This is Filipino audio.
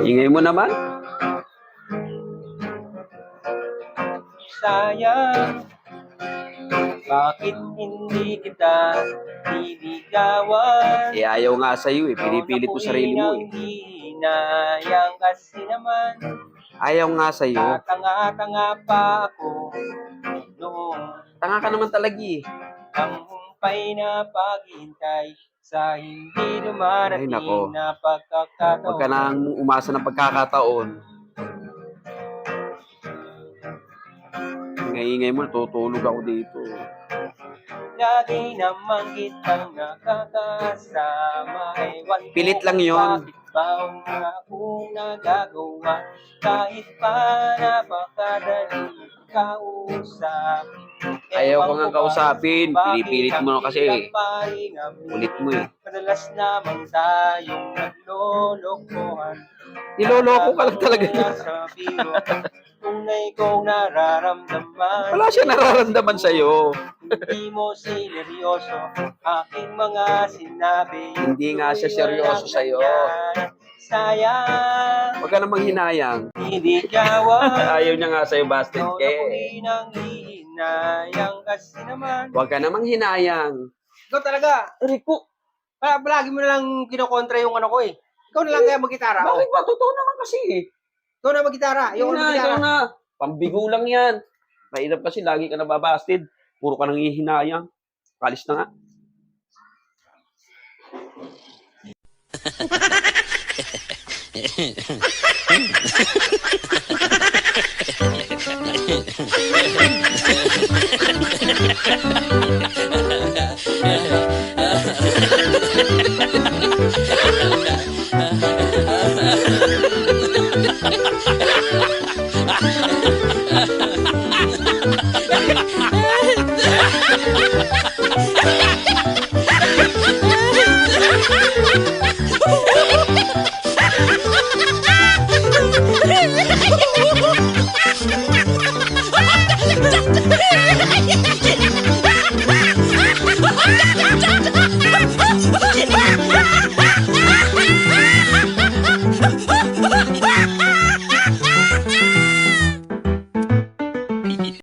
Ingay mo naman. Sayang, bakit hindi kita niligawan? Eh, ayaw nga sa'yo eh. Pinipilit mo sarili mo eh. Hinayang kasi naman, Ayaw nga sa'yo. tanga-tanga pa ako noon. Tanga ka naman talaga eh. Ang humpay na paghihintay sa hindi Ay, dumarating nako. na pagkakataon. Huwag ka nang umasa ng pagkakataon. Ingay-ingay mo, tutulog ako dito. Lagi naman kitang nakakasama. Ewan ko Pilit lang yun. bakit ba akong nagagawa kahit pa napakadali kausapin. Ayaw ko Ewan nga ko kausapin. bakit Pinipilit mo na kasi. ang pahinga mo. Ulit mo eh. Madalas naman tayong naglolokohan. Niloloko ka lang talaga. Sa biro, kung na ikaw nararamdaman. Wala siya nararamdaman sa'yo. Hindi mo sineryoso aking mga sinabi. Hindi nga siya seryoso sa'yo. Sayang, Huwag ka namang hinayang. hindi gawa. Ayaw niya nga sa'yo, bastard Ikaw ka na eh. kung nang hihinayang kasi naman. Huwag ka namang hinayang. Ikaw talaga, Rico. Palagi mo na lang kinokontra yung ano ko eh. Ikaw na lang kaya mag-gitara. Bakit ba? Totoo naman kasi eh. Ikaw na mag-gitara. Ikaw na, ikaw na. Pambigo lang yan. Mahirap kasi, lagi ka nababastid. Puro ka nang hihinayang. Kalis na nga.